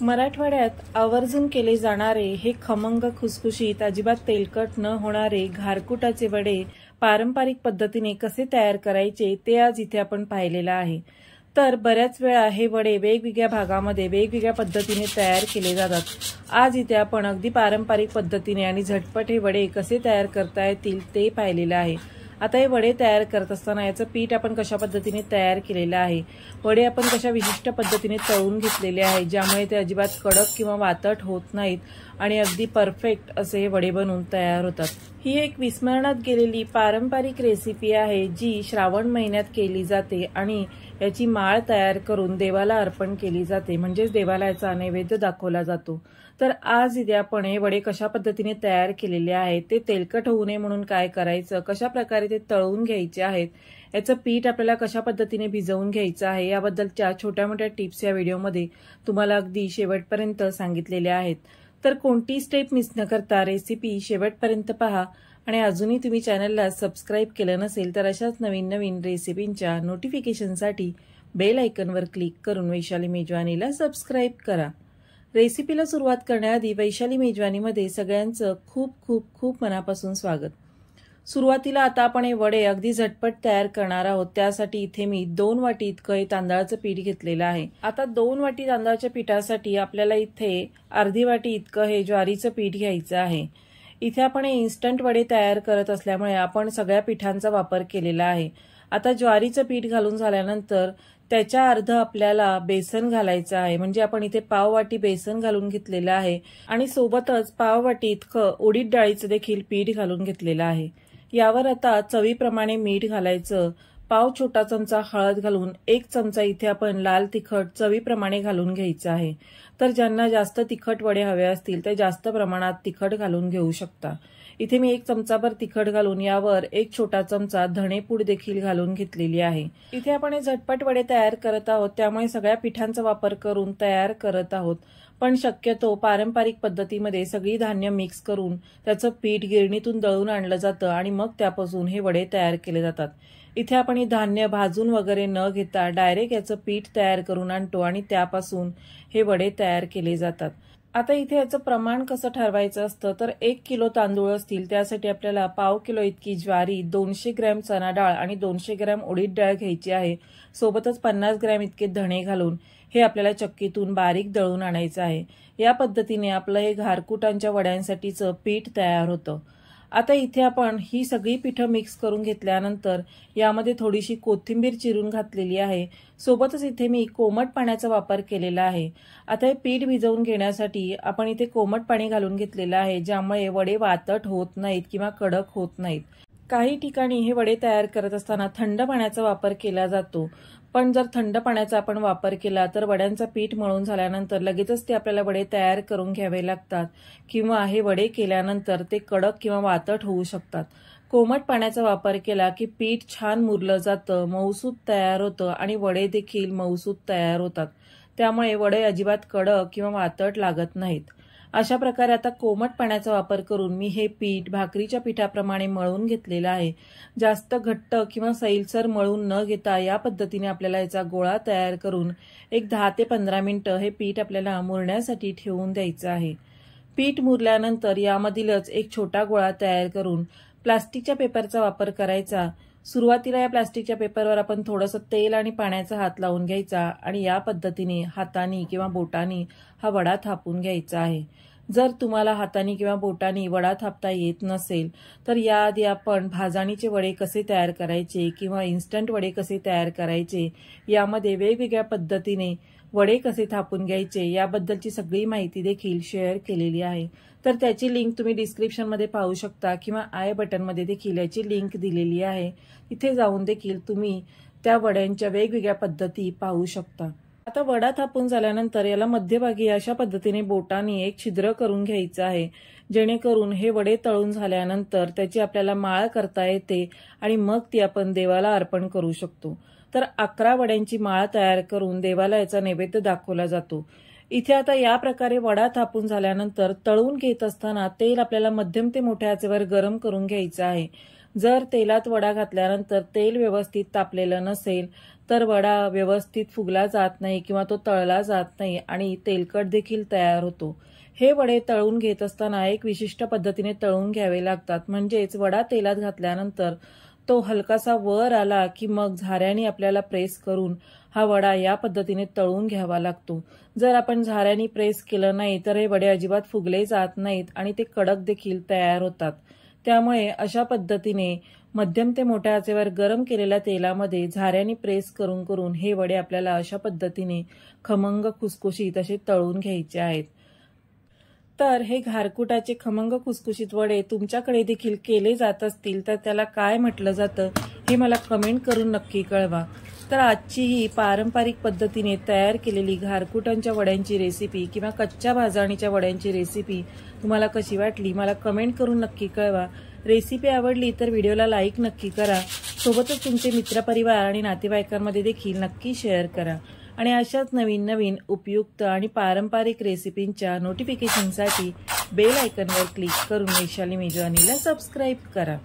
मराठवाड्यात आवर्जून केले जाणारे हे खमंग खुसखुशीत अजिबात तेलकट न होणारे घारकुटाचे वडे पारंपरिक पद्धतीने कसे तयार करायचे ते आज इथे आपण पाहिलेलं आहे। तर बऱ्याच वेळा हे वडे वेगवेगळ्या भागामध्ये वेगवेगळ्या पद्धतीने तयार केले जातात। आज इथे आपण अगदी पारंपरिक पद्धतीने आणि झटपट हे वडे कसे तयार करता येतील ते पाहिलेलं आहे। आता हे वडे तयार करत असताना याचं पीठ आपण कशा पद्धतीने तयार केलेलं आहे, वडे आपण कशा विशिष्ट पद्धतीने तळून घेतलेले आहे ज्यामुळे ते अजिबात कडक किंवा वातट होत नाहीत आणि अगदी परफेक्ट असे हे वडे बनवून तयार होतात। ही एक विस्मरणात गेलेली पारंपरिक रेसिपी आहे जी श्रावण महिन्यात केली जाते आणि याची माळ तयार करून देवाला अर्पण केली जाते, म्हणजेच देवाला याचा नैवेद्य दाखवला जातो। तर आज इथे आपण हे वडे कशा पद्धतीने तयार केलेले आहेत, ते तेलकट होऊ नये म्हणून काय करायचं, कशा प्रकारे ते तळून घ्यायचे आहेत, याचं पीठ आपल्याला कशा पद्धतीने भिजवून घ्यायचं आहे याबद्दलच्या छोट्या मोठ्या टिप्स या व्हिडिओमध्ये तुम्हाला अगदी शेवटपर्यंत सांगितलेल्या आहेत। तर कोणती स्टेप मिस न करता रेसिपी शेवटपर्यंत पहा आणि अजूनही तुम्ही चॅनलला सबस्क्राइब केलं नसेल तर अशाच नवीन नवीन रेसिपींच्या नोटिफिकेशनसाठी बेल आयकॉनवर क्लिक करून वैशाली मेजवानीला सबस्क्राइब करा। रेसिपीला सुरुवात करण्याआधी वैशाली मेजवानीमध्ये सगळ्यांचं खूप खूप खूप मनापासून स्वागत। सुरुवातीला आता आपण हे वडे अगदी झटपट तयार करणार आहोत। त्यासाठी इथे मी 2 वाटी इतकं हे तांदळाचं पीठ घेतलेलं आहे। आता 2 वाटी तांदळाच्या पीठासाठी आपल्याला इथे अर्धी वाटी इतकं हे ज्वारीचं पीठ घ्यायचं आहे। इथे आपण हे इन्स्टंट वडे तयार करत असल्यामुळे आपण सगळ्या पिठांचा वापर केलेला आहे। आता ज्वारीचं पीठ घालून झाल्यानंतर त्याच्या अर्ध आपल्याला बेसन घालायचं आहे, म्हणजे आपण इथे पाव वाटी बेसन घालून घेतलेलं आहे आणि सोबतच पाव वाटी इतकं उडीद डाळीचं देखील पीठ घालून घेतलेलं आहे। यावर आता चवीप्रमाणे मीठ घालायचं, पाव छोटा चमचा हळद घालून 1 चमचा इथे आपण लाल तिखट चवीप्रमाणे घालून घ्यायचं आहे। तर ज्यांना जास्त तिखट वडे हवे असतील ते जास्त प्रमाणात तिखट घालून घेऊ शकता। इथे मी 1 चमचाभर तिखट घालून यावर 1 छोटा चमचा धणेपूड देखील घालून घेतलेली आहे। इथे आपण हे झटपट वडे तयार करत आहोत त्यामुळे सगळ्या पिठांचा वापर करून तयार करत आहोत, पण शक्यतो पारंपरिक पद्धतीमध्ये सगळी धान्य मिक्स करून त्याचं पीठ गिरणीतून दळून आणलं जातं आणि मग त्यापासून हे वडे तयार केले जातात। इथे आपण हे धान्य भाजून वगैरे न घेता डायरेक्ट याचं पीठ तयार करून आणतो आणि त्यापासून हे वडे तयार केले जातात। आता इथे याचं प्रमाण कसं ठरवायचं असतं तर 1 किलो तांदूळ असतील त्यासाठी आपल्याला पाव किलो इतकी ज्वारी, 200 ग्रॅम चना डाळ आणि 200 ग्रॅम उडीद डाळ घ्यायची आहे। सोबतच 50 ग्रॅम इतके धणे घालून हे आपल्याला चक्कीतून बारीक दळून आणायचं आहे। या पद्धतीने आपलं हे घारकुटांच्या वड्यांसाठीचं पीठ तयार होतं। आता इथे आपण ही सगळी पिठं मिक्स करून घेतल्यानंतर यामध्ये थोडीशी कोथिंबीर चिरून घातलेली आहे। सोबतच इथे मी कोमट पाण्याचा वापर केलेला आहे। आता हे पीठ भिजवून घेण्यासाठी आपण इथे कोमट पाणी घालून घेतलेलं आहे, ज्यामुळे वडे वातट होत नाहीत किंवा कडक होत नाहीत। काही ठिकाणी हे वडे तयार करत असताना थंड पाण्याचा वापर केला जातो, पण जर थंड पाण्याचा आपण वापर केला तर वड्यांचा पीठ मळून झाल्यानंतर लगेचच ते आपल्याला वडे तयार करून घ्यावे लागतात किंवा हे वडे केल्यानंतर ते कडक किंवा वातट होऊ शकतात। कोमट पाण्याचा वापर केला की पीठ छान मुरलं जातं, मऊसूत तयार होतं आणि वडे देखील मऊसूत तयार होतात, त्यामुळे वडे अजिबात कडक किंवा वातट लागत नाहीत। अशा प्रकारे आता कोमट पाण्याचा वापर करून मी हे पीठ भाकरीच्या पिठाप्रमाणे मळून घेतलेलं आहे। जास्त घट्ट किंवा सैलसर मळून न घेता या पद्धतीने आपल्याला याचा गोळा तयार करून एक 10 ते 15 मिनिटं हे पीठ आपल्याला मुरण्यासाठी ठेवून द्यायचं आहे। पीठ मुरल्यानंतर यामधीलच एक छोटा गोळा तयार करून प्लास्टिकच्या पेपरचा वापर करायचा। सुरुवातीला या प्लास्टिकच्या पेपरवर आपण थोडंसं तेल आणि पाण्याचा हात लावून घ्यायचा आणि या पद्धतीने हातानी किंवा बोटानी हा वडा थापून घ्यायचा आहे। जर तुम्हाला हातानी किंवा बोटानी वडा थापता येत नसेल तर याआधी आपण भाजणीचे वडे कसे तयार करायचे किंवा इन्स्टंट वडे कसे तयार करायचे यामध्ये वेगवेगळ्या पद्धतीने वडे कसे थापून घ्यायचे याबद्दलची सगळी माहिती देखील शेअर केलेली आहे। तर त्याची लिंक तुम्ही डिस्क्रिप्शनमध्ये पाहू शकता किंवा आय बटनमध्ये देखील याची लिंक दिलेली आहे, तिथे जाऊन देखील तुम्ही त्या वड्यांच्या वेगवेगळ्या पद्धती पाहू शकता। आता वडा थापून झाल्यानंतर याला मध्यभागी अशा पद्धतीने बोटाने एक छिद्र करून घ्यायचं आहे, जेणेकरून हे वडे तळून झाल्यानंतर त्याची आपल्याला माळ करता येते आणि मग ती आपण देवाला अर्पण करू शकतो। तर 11 वड्यांची माळ तयार करून देवाला याचा नैवेद्य दाखवला जातो। इथे आता या प्रकारे वडा थापून झाल्यानंतर तळून घेत असताना तेल आपल्याला मध्यम ते मोठ्या आचेवर गरम करून घ्यायचं आहे। जर तेलात वडा घातल्यानंतर तेल व्यवस्थित तापलेलं नसेल तर वडा व्यवस्थित फुगला जात नाही किंवा तो तळला जात नाही आणि तेलकट देखील तयार होतो। हे वडे तळून घेत असताना एक विशिष्ट पद्धतीने तळून घ्यावे लागतात, म्हणजेच वडा तेलात घातल्यानंतर तो हलकासा वर आला की मग झाऱ्याने आपल्याला प्रेस करून हा वडा या पद्धतीने तळून घ्यावा लागतो। जर आपण झाऱ्याने प्रेस केलं नाही तर हे वडे अजिबात फुगले जात नाहीत आणि ते कडक देखील तयार होतात। त्यामुळे अशा पद्धतीने मध्यम ते मोठ्या आचेवर गरम केलेल्या तेलामध्ये झाऱ्याने प्रेस करून करून हे वडे आपल्याला अशा पद्धतीने खमंग खुसखुशीत असे तळून घ्यायचे आहेत। तर हे घारकुटाचे खमंग खुसखुशीत वडे तुमच्याकडे देखील केले जात असतील तर त्याला काय म्हटलं जातं हे मला कमेंट करून नक्की कळवा। तर आजची ही पारंपरिक पद्धतीने तयार केलेली घारकुटांच्या वड्यांची रेसिपी किंवा कच्च्या भाजणीच्या वड्यांची रेसिपी तुम्हाला कशी वाटली मला कमेंट करून नक्की कळवा। रेसिपी आवडली तर व्हिडिओला लाईक नक्की करा, सोबतच तुमचे मित्रपरिवार आणि नातेवाईकांमध्ये देखील नक्की शेअर करा आणि अशाच नवीन नवीन उपयुक्त आणि पारंपरिक रेसिपींच्या नोटिफिकेशनसाठी बेल आयकॉनवर क्लिक करून वैशाली मेजवानीला सबस्क्राईब करा।